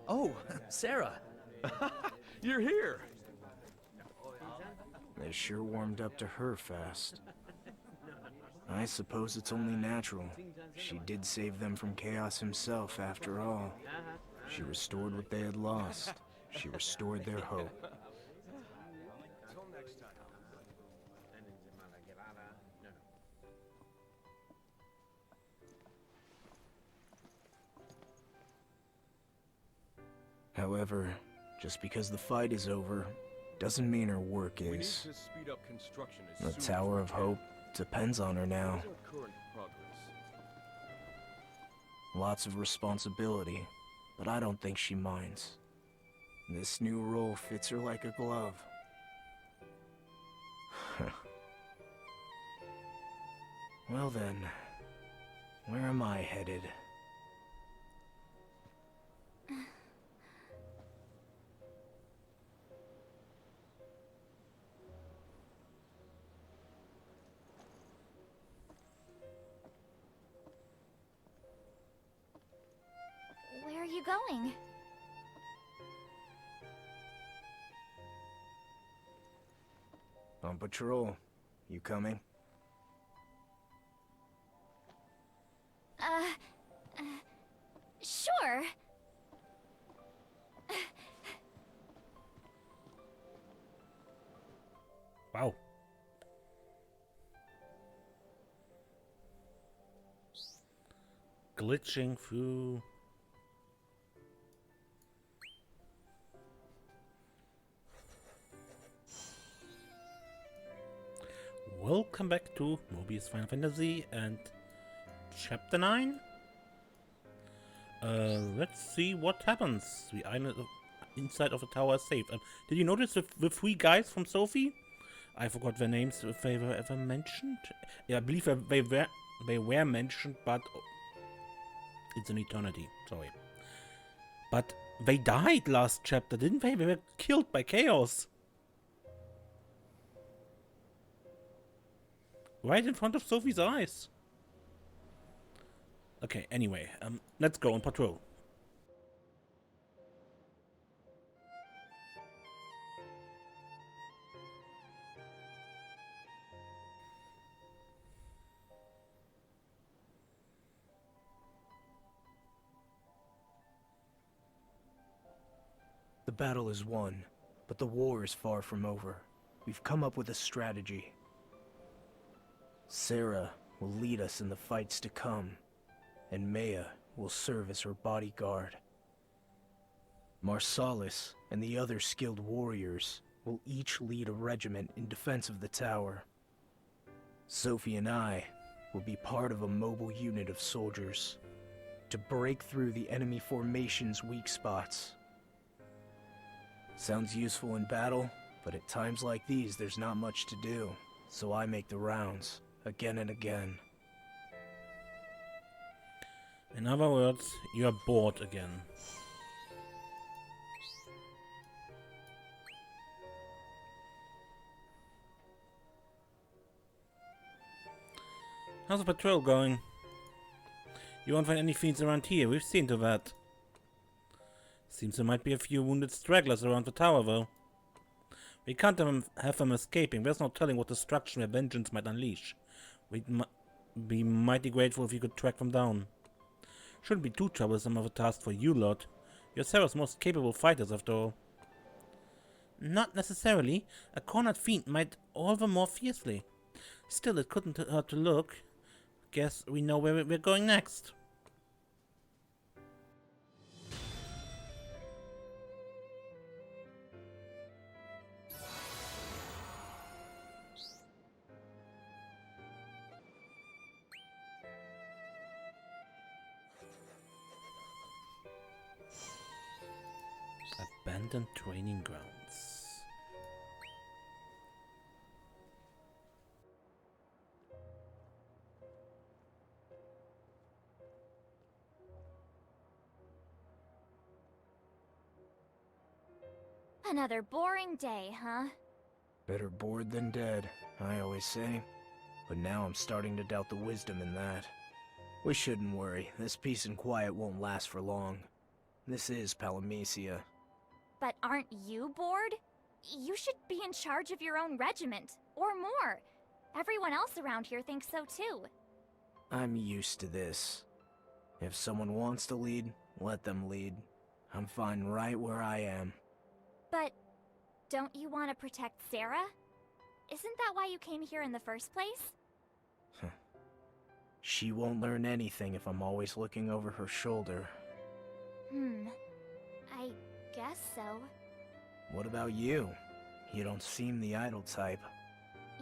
Oh, Sarah. You're here! They sure warmed up to her fast. I suppose it's only natural. She did save them from chaos himself, after all. She restored what they had lost. She restored their hope. However, just because the fight is over, doesn't mean her work We need is. to speed up construction as The soon as Tower we of can. Hope depends on her now. What's our current progress? Lots of responsibility, but I don't think she minds. This new role fits her like a glove. Well then, where am I headed? Where are you going? On patrol. You coming? Sure. Wow. Glitching through. Welcome back to Mobius Final Fantasy and Chapter 9. Let's see what happens. The island inside of the tower is safe. Did you notice the three guys from Sophie? I forgot their names, if they were ever mentioned. Yeah, I believe they were mentioned, but it's an eternity. Sorry. But they died last chapter, didn't they? They were killed by chaos. Right in front of Sophie's eyes. Okay, anyway, let's go on patrol. The battle is won, but the war is far from over. We've come up with a strategy. Sarah will lead us in the fights to come, and Maya will serve as her bodyguard. Marsalis and the other skilled warriors will each lead a regiment in defense of the tower. Sophie and I will be part of a mobile unit of soldiers to break through the enemy formation's weak spots. Sounds useful in battle, but at times like these there's not much to do, so I make the rounds, again and again. In other words, you are bored again. How's the patrol going? You won't find any fiends around here, we've seen to that. Seems there might be a few wounded stragglers around the tower, though. We can't have them escaping. There's no telling what destruction their vengeance might unleash. We'd be mighty grateful if you could track them down. Shouldn't be too troublesome of a task for you lot. You're Sarah's most capable fighters, after all. Not necessarily. A cornered fiend might all the more fiercely. Still, it couldn't hurt to look. Guess we know where we're going next. Abandoned training grounds. Another boring day, huh? Better bored than dead, I always say. But now I'm starting to doubt the wisdom in that. We shouldn't worry, this peace and quiet won't last for long. This is Palamecia. But aren't you bored? You should be in charge of your own regiment, or more. Everyone else around here thinks so too. I'm used to this. If someone wants to lead, let them lead. I'm fine right where I am. But don't you want to protect Sarah? Isn't that why you came here in the first place? She won't learn anything if I'm always looking over her shoulder. I guess so. What about you? You don't seem the idle type.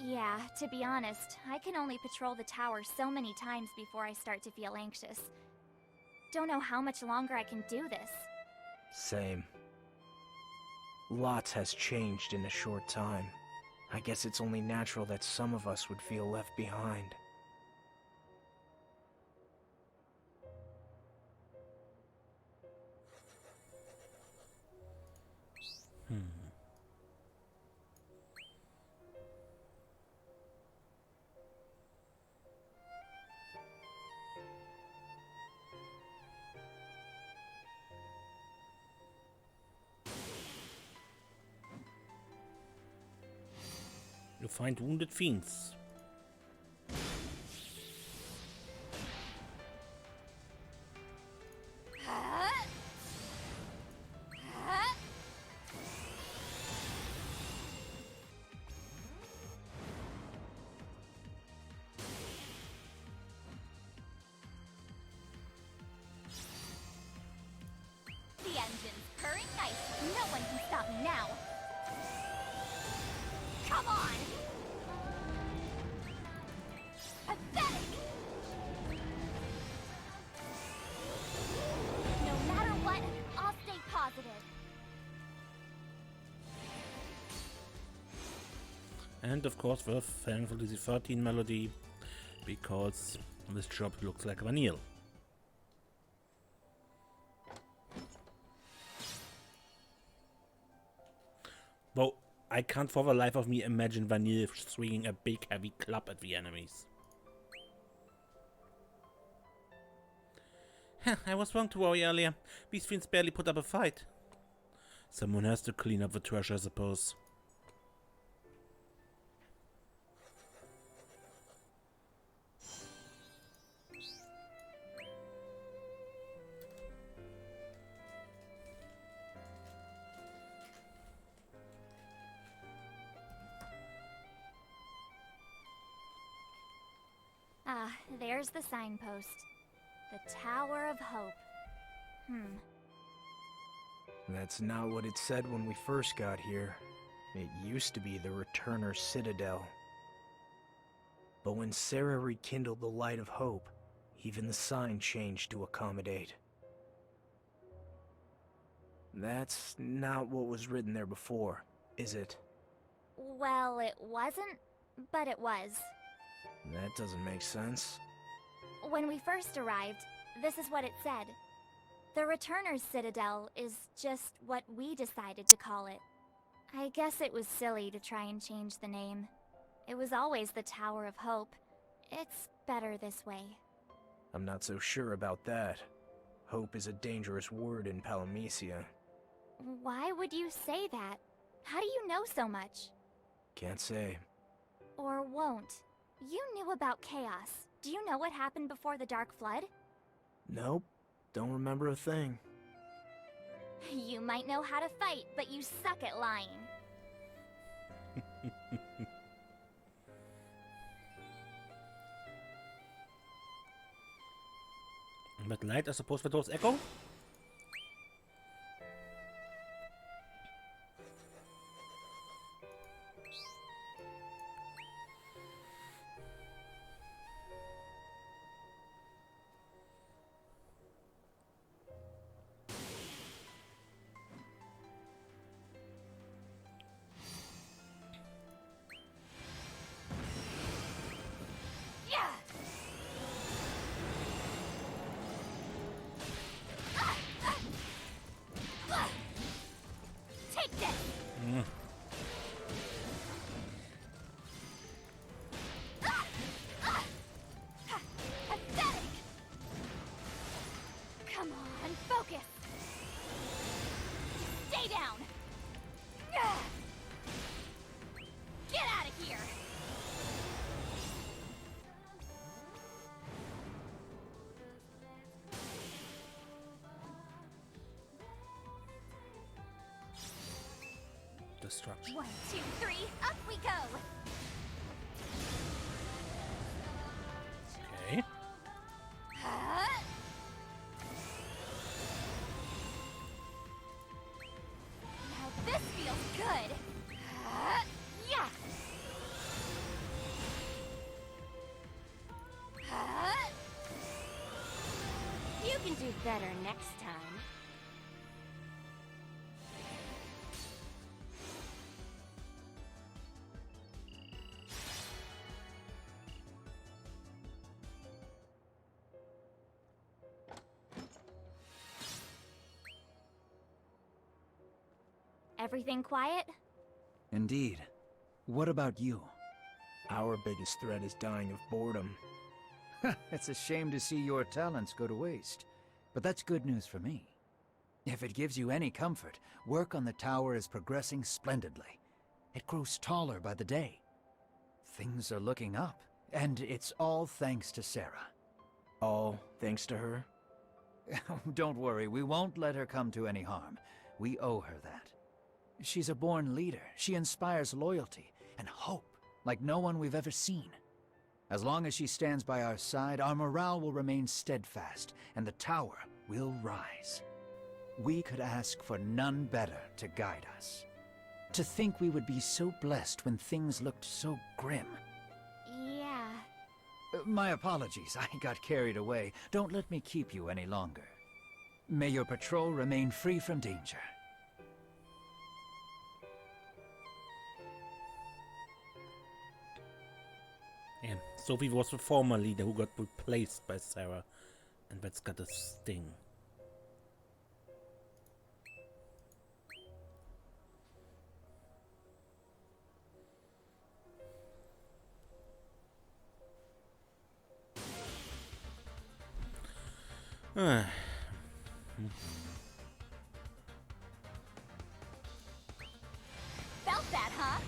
Yeah, to be honest, I can only patrol the tower so many times before I start to feel anxious. Don't know how much longer I can do this. Same. Lots has changed in a short time. I guess it's only natural that some of us would feel left behind. You find wounded fiends. The engine's purring nice. No one can stop me now. Come on! Pathetic! No matter what, I'll stay positive. And of course the Final Fantasy 13 melody, because this job looks like vanille. Though I can't for the life of me imagine Vanille swinging a big heavy club at the enemies. I was wrong to worry earlier. These fiends barely put up a fight. Someone has to clean up the trash, I suppose. Ah, there's the signpost. The Tower of Hope. That's not what it said when we first got here. It used to be the Returner's Citadel. But when Sarah rekindled the light of hope, even the sign changed to accommodate. That's not what was written there before, is it? Well, it wasn't, but it was. That doesn't make sense. When we first arrived, this is what it said. The Returner's Citadel is just what we decided to call it. I guess it was silly to try and change the name. It was always the Tower of Hope. It's better this way. I'm not so sure about that. Hope is a dangerous word in Palamecia. Why would you say that? How do you know so much? Can't say. Or won't? You knew about chaos. Do you know what happened before the Dark Flood? Nope. Don't remember a thing. You might know how to fight, but you suck at lying. But light, I suppose, for those echo? Yeah! Ah! self-destruction. 1, 2, 3, up we go! Okay. Huh? Now this feels good! Yeah! You can do better next time. Everything quiet? Indeed. What about you? Our biggest threat is dying of boredom. It's a shame to see your talents go to waste. But that's good news for me. If it gives you any comfort, work on the tower is progressing splendidly. It grows taller by the day. Things are looking up, and it's all thanks to Sarah. All thanks to her? Don't worry, we won't let her come to any harm. We owe her that. She's a born leader. She inspires loyalty and hope like no one we've ever seen. As long as she stands by our side, our morale will remain steadfast, and the tower will rise. We could ask for none better to guide us. To think we would be so blessed when things looked so grim. Yeah. My apologies, I got carried away. Don't let me keep you any longer. May your patrol remain free from danger. And Sophie was the former leader who got replaced by Sarah, and that's got a sting. Felt that, huh?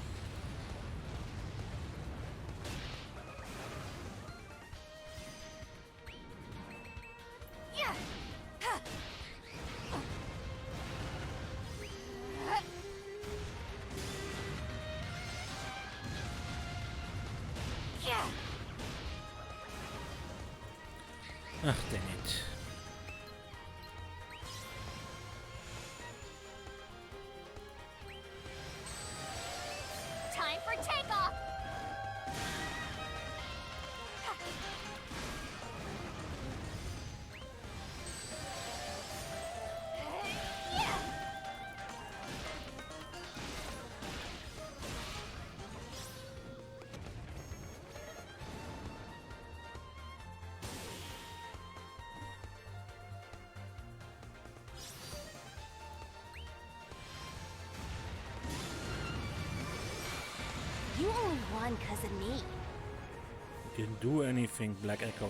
Yeah. Huh. Yeah. Ah, dang it. Time for takeoff. Yeah. You only won because of me. You can do anything, Black Echo.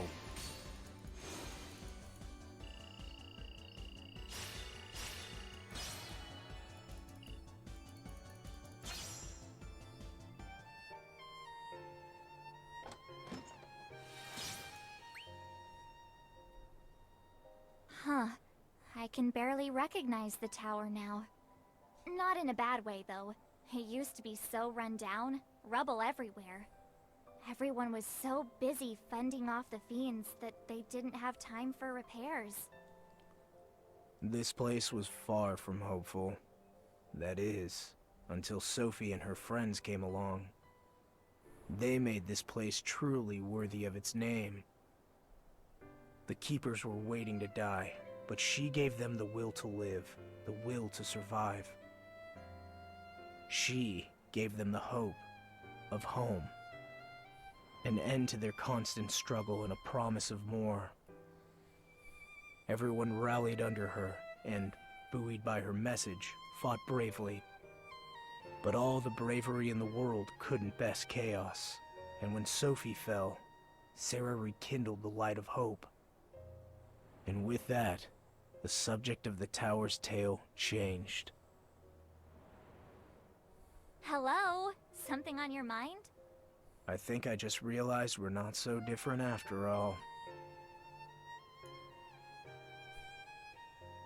Huh. I can barely recognize the tower now. Not in a bad way, though. It used to be so run down, rubble everywhere. Everyone was so busy fending off the fiends that they didn't have time for repairs. This place was far from hopeful. That is, until Sophie and her friends came along. They made this place truly worthy of its name. The Keepers were waiting to die, but she gave them the will to live, the will to survive. She gave them the hope of home, an end to their constant struggle and a promise of more. Everyone rallied under her and, buoyed by her message, fought bravely. But all the bravery in the world couldn't best chaos, and when Sophie fell, Sarah rekindled the light of hope. And with that, the subject of the tower's tale changed. Hello? Something on your mind? I think I just realized we're not so different after all.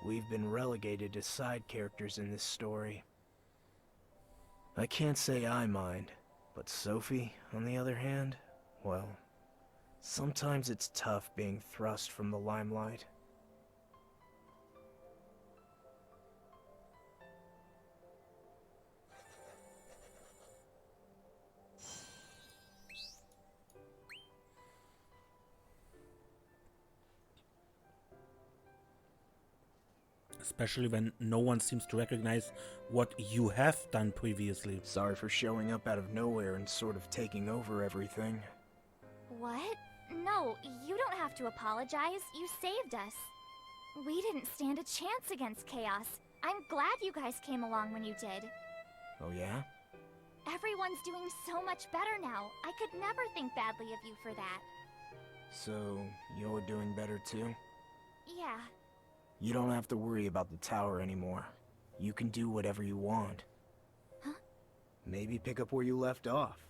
We've been relegated to side characters in this story. I can't say I mind, but Sophie, on the other hand, well, sometimes it's tough being thrust from the limelight. Especially when no one seems to recognize what you have done previously. Sorry for showing up out of nowhere and sort of taking over everything. What? No, you don't have to apologize. You saved us. We didn't stand a chance against chaos. I'm glad you guys came along when you did. Oh yeah? Everyone's doing so much better now. I could never think badly of you for that. So, you're doing better too? Yeah. You don't have to worry about the tower anymore. You can do whatever you want. Huh? Maybe pick up where you left off.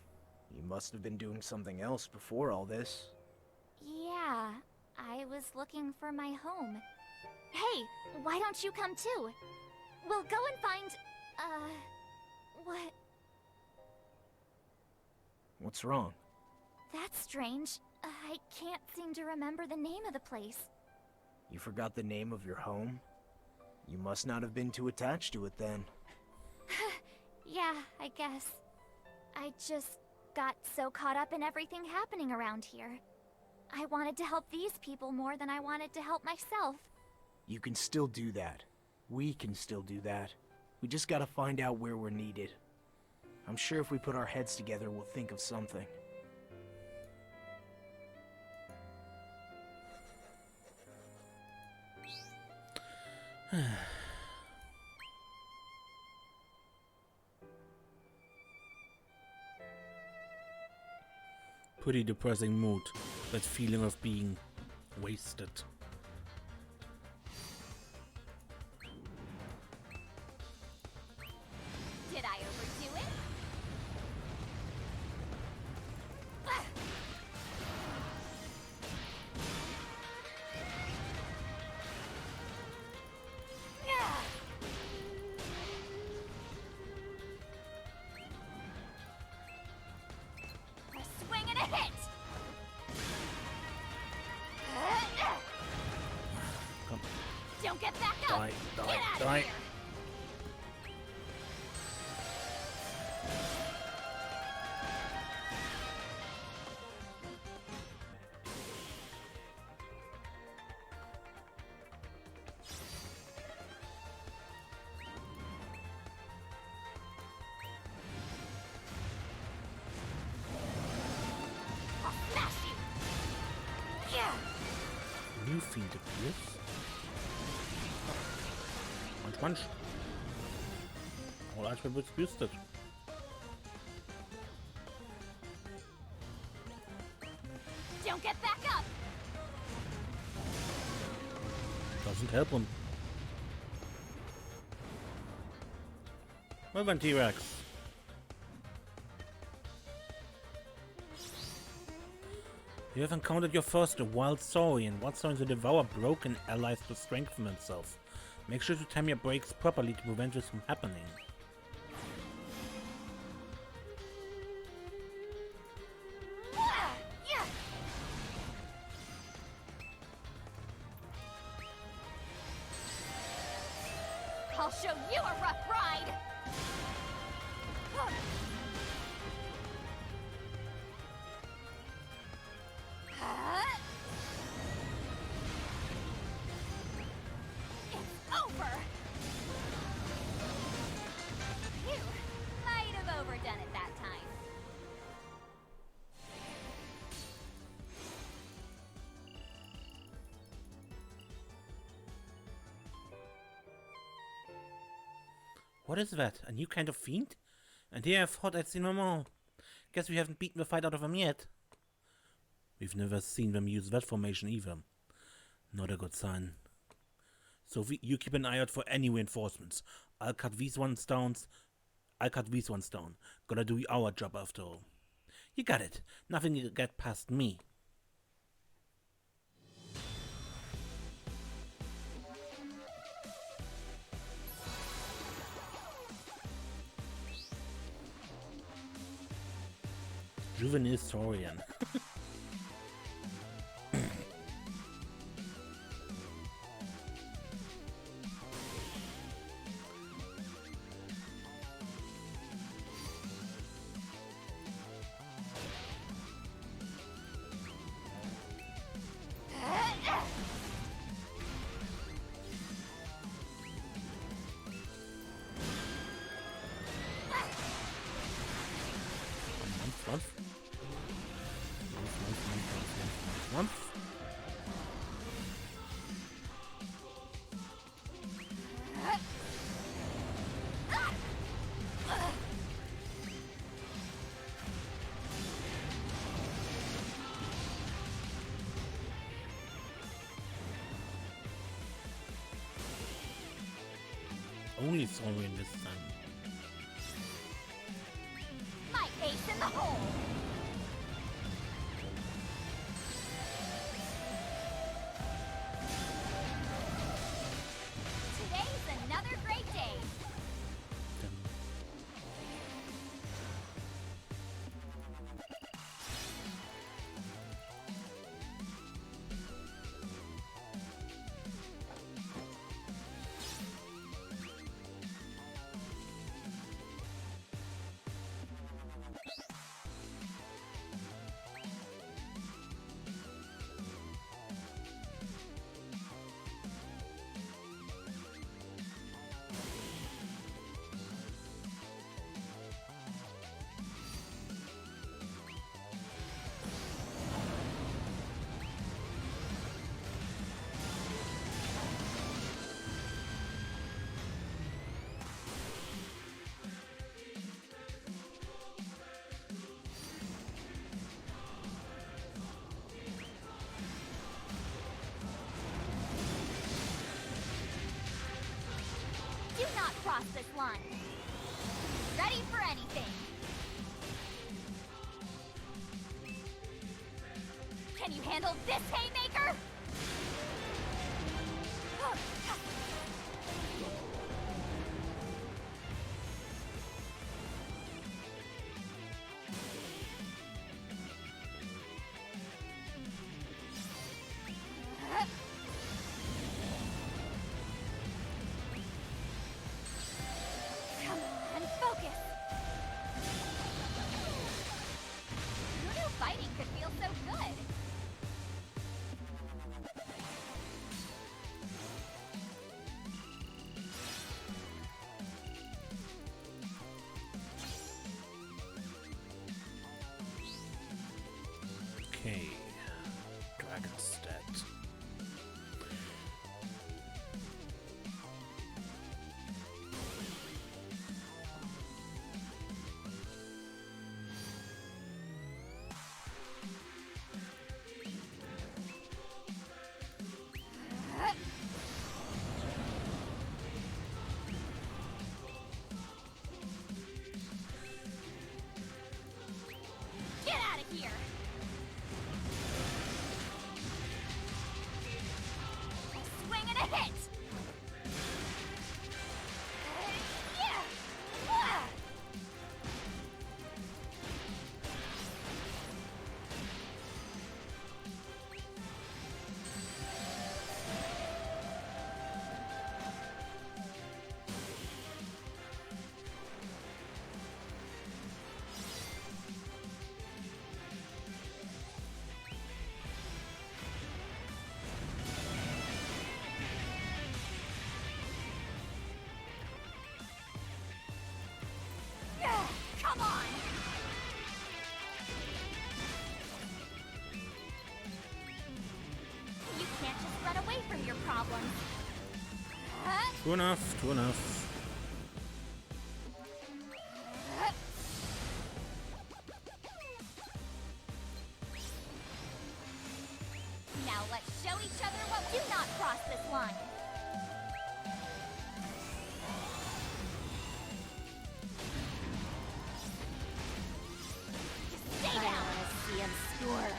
You must have been doing something else before all this. Yeah, I was looking for my home. Hey, why don't you come too? We'll go and find, what? What's wrong? That's strange. I can't seem to remember the name of the place. You forgot the name of your home? You must not have been too attached to it then. Yeah, I guess. I just got so caught up in everything happening around here. I wanted to help these people more than I wanted to help myself. You can still do that. We can still do that. We just gotta find out where we're needed. I'm sure if we put our heads together, we'll think of something. Pretty depressing mood. That feeling of being wasted. Did I overdo it? A swing and a hit! Come. Don't get back up! Die, Get die, out die. of here! I'll smash you! Yeah! New fiend appears. Punch, punch. All attributes boosted. Don't get back up! Doesn't help him. Well then, T-Rex. You have encountered your first wild saurian. Wild saurians devour broken allies to strengthen themselves. Make sure to time your breaks properly to prevent this from happening. Yeah! I'll show you a rough ride! It's over! You might have overdone it that time. What is that? A new kind of fiend? And here I thought I'd seen them all. Guess we haven't beaten the fight out of them yet. We've never seen them use that formation either. Not a good sign. Sophie, you keep an eye out for any reinforcements. I'll cut these ones down. Gotta do our job after all. You got it. Nothing will get past me. Juvenile Saurian. Only Saurian this time. My ace in the hole! Today's another great day! Do not cross this line. Ready for anything. Can you handle this, haymaker? Come on, focus. Who knew fighting could feel so good? Okay. Dragon stat. Get out of here! A swing and a hit! Yeah! Ah! Yeah, come on! You can't just run away from your problems. Huh? True enough, true enough. Now let's show each other what do not cross this line. Stay down. I want to see him score.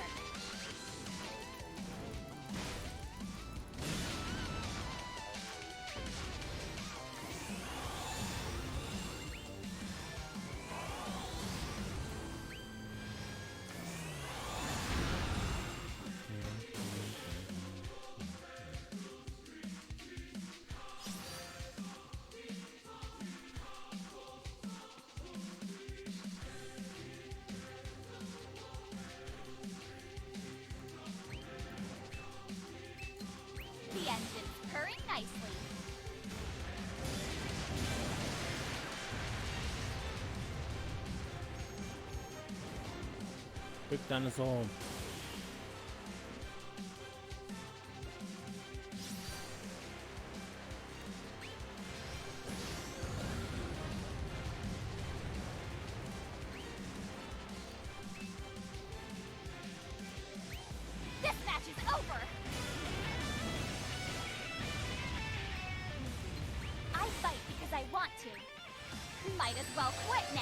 engine's purring nicely. Quick dinosaur. This match is over! I fight because I want to. Might as well quit now.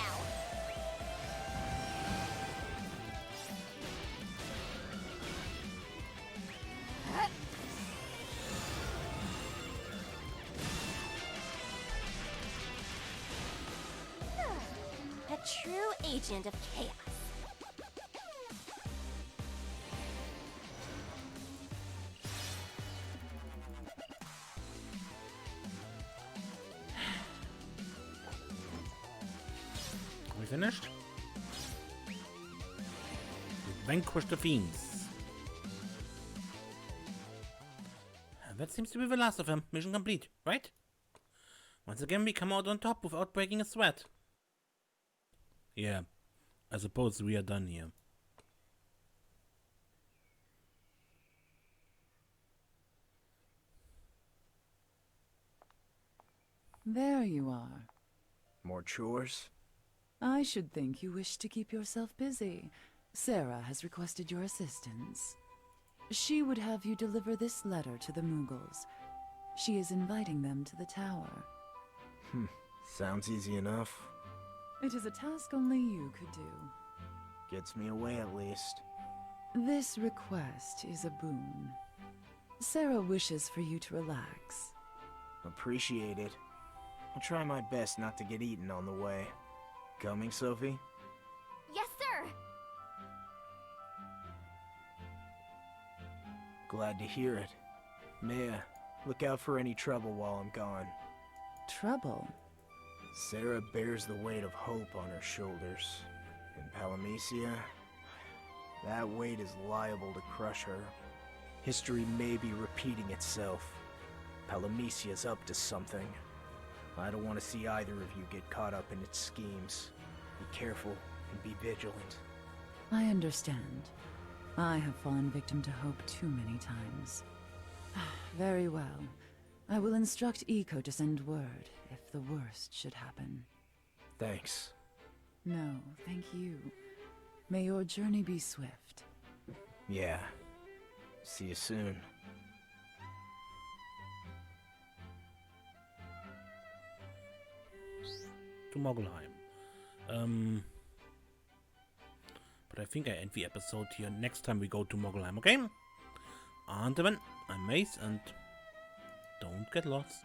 A true agent of chaos. Are we finished? We vanquished the fiends. And that seems to be the last of them. Mission complete, right? Once again, we come out on top without breaking a sweat. Yeah, I suppose we are done here. There you are. More chores? I should think you wish to keep yourself busy. Sarah has requested your assistance. She would have you deliver this letter to the Mughals. She is inviting them to the tower. Sounds easy enough. It is a task only you could do. Gets me away at least. This request is a boon. Sarah wishes for you to relax. Appreciate it. I'll try my best not to get eaten on the way. Coming, Sophie? Yes, sir! Glad to hear it. Maya, look out for any trouble while I'm gone. Trouble? Sarah bears the weight of hope on her shoulders. In Palamecia, that weight is liable to crush her. History may be repeating itself. Palamecia's up to something. I don't want to see either of you get caught up in its schemes. Be careful and be vigilant. I understand. I have fallen victim to hope too many times. Very well. I will instruct Eco to send word if the worst should happen. Thanks. No, thank you. May your journey be swift. Yeah. See you soon. To Moggelheim. But I think I end the episode here next time we go to Moggelheim, okay? Until then, I'm Mace and don't get lost.